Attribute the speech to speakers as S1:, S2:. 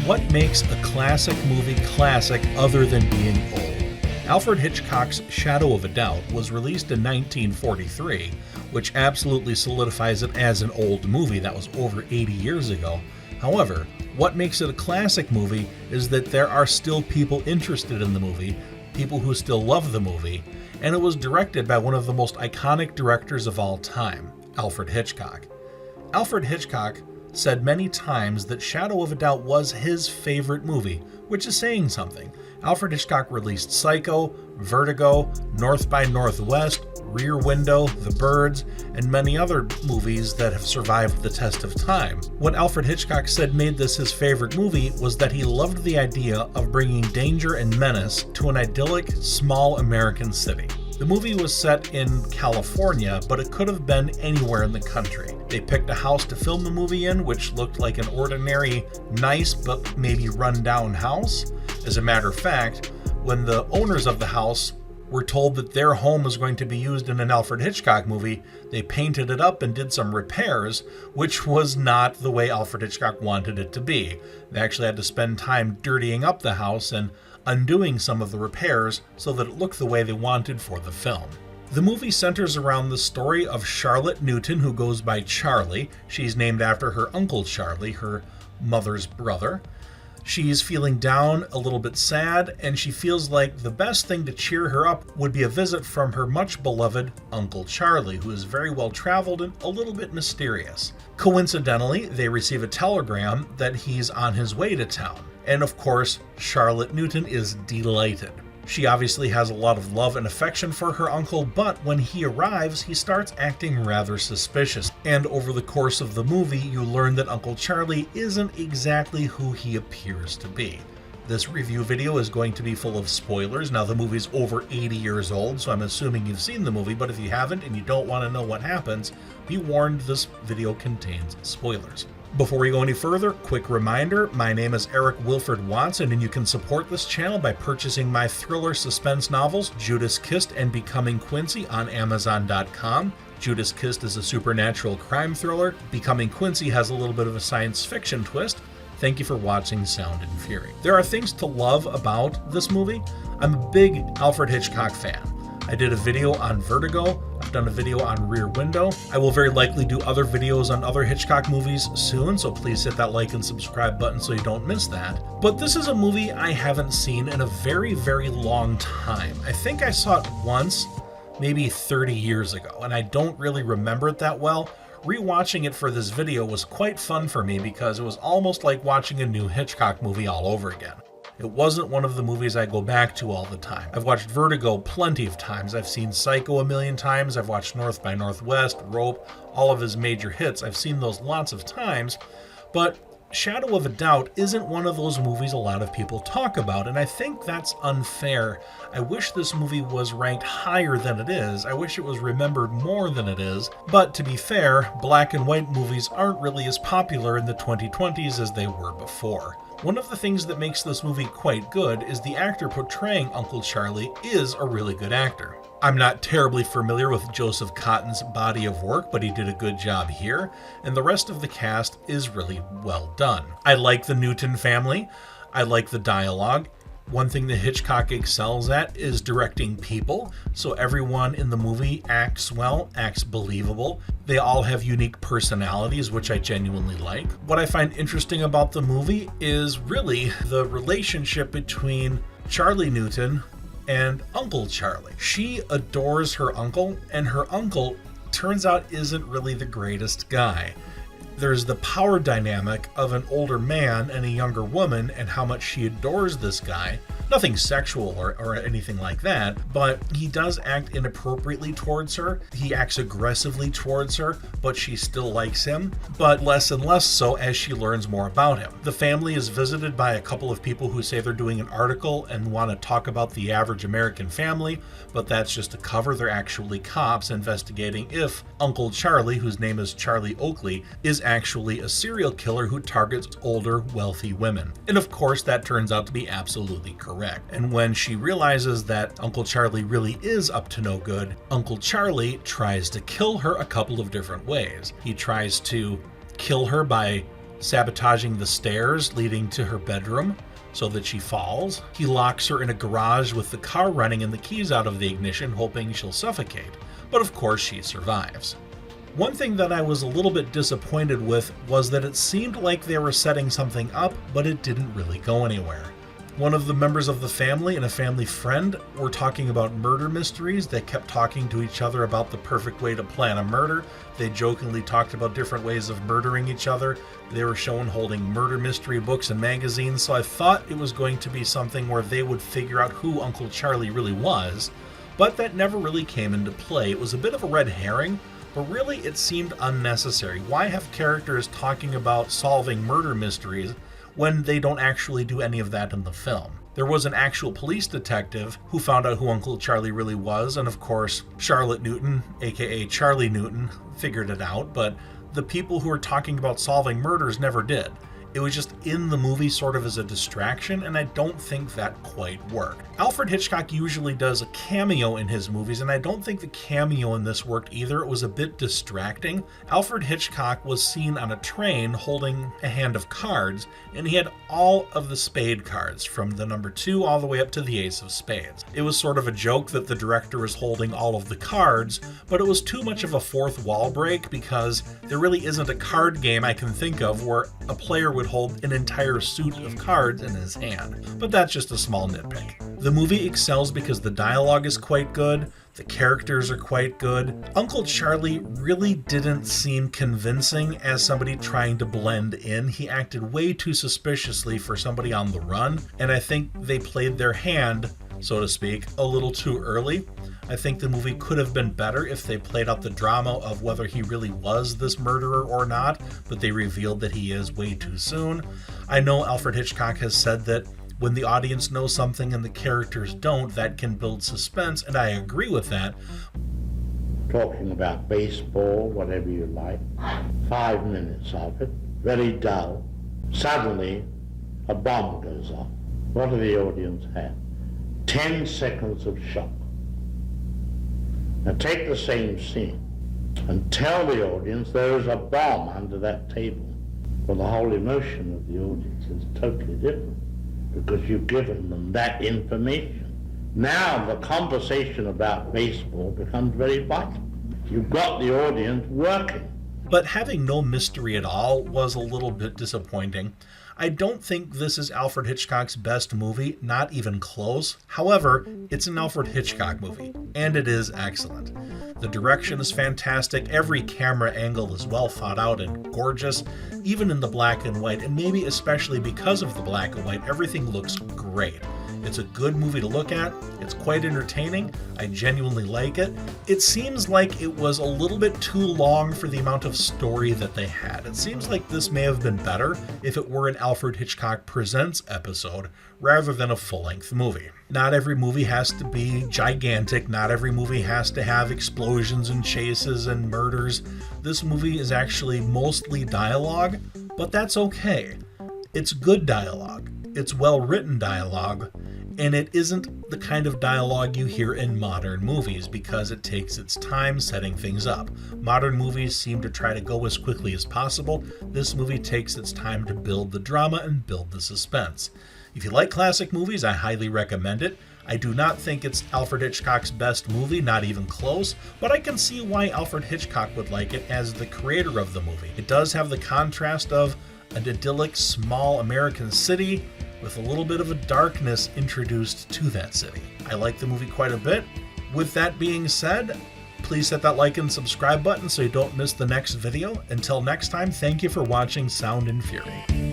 S1: What makes a classic movie classic other than being old? Alfred Hitchcock's Shadow of a Doubt was released in 1943, which absolutely solidifies it as an old movie that was over 80 years ago. However, what makes it a classic movie is that there are still people interested in the movie, people who still love the movie, and it was directed by one of the most iconic directors of all time, Alfred Hitchcock. Alfred Hitchcock said many times that Shadow of a Doubt was his favorite movie, which is saying something. Alfred Hitchcock released Psycho, Vertigo, North by Northwest, Rear Window, The Birds, and many other movies that have survived the test of time. What Alfred Hitchcock said made this his favorite movie was that he loved the idea of bringing danger and menace to an idyllic, small American city. The movie was set in California, but it could have been anywhere in the country. They picked a house to film the movie in, which looked like an ordinary, nice, but maybe run-down house. As a matter of fact, when the owners of the house were told that their home was going to be used in an Alfred Hitchcock movie, they painted it up and did some repairs, which was not the way Alfred Hitchcock wanted it to be. They actually had to spend time dirtying up the house and undoing some of the repairs so that it looked the way they wanted for the film. The movie centers around the story of Charlotte Newton, who goes by Charlie. She's named after her uncle Charlie, her mother's brother. She's feeling down, a little bit sad, and she feels like the best thing to cheer her up would be a visit from her much beloved Uncle Charlie, who is very well traveled and a little bit mysterious. Coincidentally, they receive a telegram that he's on his way to town. And of course, Charlotte Newton is delighted. She obviously has a lot of love and affection for her uncle, but when he arrives, he starts acting rather suspicious. And over the course of the movie, you learn that Uncle Charlie isn't exactly who he appears to be. This review video is going to be full of spoilers. Now, the movie's over 80 years old, so I'm assuming you've seen the movie, but if you haven't and you don't want to know what happens, be warned, this video contains spoilers. Before we go any further, quick reminder, my name is Eric Wilford Watson, and you can support this channel by purchasing my thriller suspense novels, Judas Kissed and Becoming Quincy, on Amazon.com. Judas Kissed is a supernatural crime thriller. Becoming Quincy has a little bit of a science fiction twist. Thank you for watching Sound and Fury. There are things to love about this movie. I'm a big Alfred Hitchcock fan. I did a video on Vertigo. I've done a video on Rear Window. I will very likely do other videos on other Hitchcock movies soon, so please hit that like and subscribe button so you don't miss that. But this is a movie I haven't seen in a very, very long time. I think I saw it once, maybe 30 years ago, and I don't really remember it that well. Rewatching it for this video was quite fun for me because it was almost like watching a new Hitchcock movie all over again. It wasn't one of the movies I go back to all the time. I've watched Vertigo plenty of times. I've seen Psycho a million times. I've watched North by Northwest, Rope, all of his major hits. I've seen those lots of times, but Shadow of a Doubt isn't one of those movies a lot of people talk about, and I think that's unfair. I wish this movie was ranked higher than it is. I wish it was remembered more than it is, but to be fair, black and white movies aren't really as popular in the 2020s as they were before. One of the things that makes this movie quite good is the actor portraying Uncle Charlie is a really good actor. I'm not terribly familiar with Joseph Cotton's body of work, but he did a good job here, and the rest of the cast is really well done. I like the Newton family. I like the dialogue. One thing that Hitchcock excels at is directing people, so everyone in the movie acts well, acts believable. They all have unique personalities, which I genuinely like. What I find interesting about the movie is really the relationship between Charlie Newton and Uncle Charlie. She adores her uncle, and her uncle turns out isn't really the greatest guy. There's the power dynamic of an older man and a younger woman and how much she adores this guy. Nothing sexual or anything like that, but he does act inappropriately towards her. He acts aggressively towards her, but she still likes him, but less and less so as she learns more about him. The family is visited by a couple of people who say they're doing an article and want to talk about the average American family, but that's just a cover. They're actually cops investigating if Uncle Charlie, whose name is Charlie Oakley, is actually a serial killer who targets older, wealthy women. And of course, that turns out to be absolutely correct. And when she realizes that Uncle Charlie really is up to no good, Uncle Charlie tries to kill her a couple of different ways. He tries to kill her by sabotaging the stairs leading to her bedroom so that she falls. He locks her in a garage with the car running and the keys out of the ignition, hoping she'll suffocate. But of course she survives. One thing that I was a little bit disappointed with was that it seemed like they were setting something up, but it didn't really go anywhere. One of the members of the family and a family friend were talking about murder mysteries. They kept talking to each other about the perfect way to plan a murder. They jokingly talked about different ways of murdering each other. They were shown holding murder mystery books and magazines, so I thought it was going to be something where they would figure out who Uncle Charlie really was, but that never really came into play. It was a bit of a red herring, but really it seemed unnecessary. Why have characters talking about solving murder mysteries when they don't actually do any of that in the film? There was an actual police detective who found out who Uncle Charlie really was, and of course, Charlotte Newton, aka Charlie Newton, figured it out, but the people who were talking about solving murders never did. It was just in the movie sort of as a distraction, and I don't think that quite worked. Alfred Hitchcock usually does a cameo in his movies, and I don't think the cameo in this worked either. It was a bit distracting. Alfred Hitchcock was seen on a train holding a hand of cards, and he had all of the spade cards, from the number 2 all the way up to the ace of spades. It was sort of a joke that the director was holding all of the cards, but it was too much of a fourth wall break because there really isn't a card game I can think of where a player would hold an entire suit of cards in his hand. But that's just a small nitpick. The movie excels because the dialogue is quite good, the characters are quite good. Uncle Charlie really didn't seem convincing as somebody trying to blend in. He acted way too suspiciously for somebody on the run, and I think they played their hand, so to speak, a little too early. I think the movie could have been better if they played out the drama of whether he really was this murderer or not, but they revealed that he is way too soon. I know Alfred Hitchcock has said that when the audience knows something and the characters don't, that can build suspense, and I agree with that.
S2: Talking about baseball, whatever you like, 5 minutes of it, very dull. Suddenly, a bomb goes off. What do the audience have? 10 seconds of shock. Now take the same scene and tell the audience there is a bomb under that table. Well, the whole emotion of the audience is totally different because you've given them that information. Now the conversation about baseball becomes very vital. You've got the audience working.
S1: But having no mystery at all was a little bit disappointing. I don't think this is Alfred Hitchcock's best movie, not even close. However, it's an Alfred Hitchcock movie, and it is excellent. The direction is fantastic, every camera angle is well thought out and gorgeous, even in the black and white, and maybe especially because of the black and white, everything looks great. It's a good movie to look at, it's quite entertaining, I genuinely like it. It seems like it was a little bit too long for the amount of story that they had. It seems like this may have been better if it were an Alfred Hitchcock Presents episode rather than a full-length movie. Not every movie has to be gigantic, not every movie has to have explosions and chases and murders. This movie is actually mostly dialogue, but that's okay. It's good dialogue. It's well-written dialogue, and it isn't the kind of dialogue you hear in modern movies because it takes its time setting things up. Modern movies seem to try to go as quickly as possible. This movie takes its time to build the drama and build the suspense. If you like classic movies, I highly recommend it. I do not think it's Alfred Hitchcock's best movie, not even close, but I can see why Alfred Hitchcock would like it as the creator of the movie. It does have the contrast of an idyllic small American city with a little bit of a darkness introduced to that city. I like the movie quite a bit. With that being said, please hit that like and subscribe button so you don't miss the next video. Until next time, thank you for watching Sound and Fury.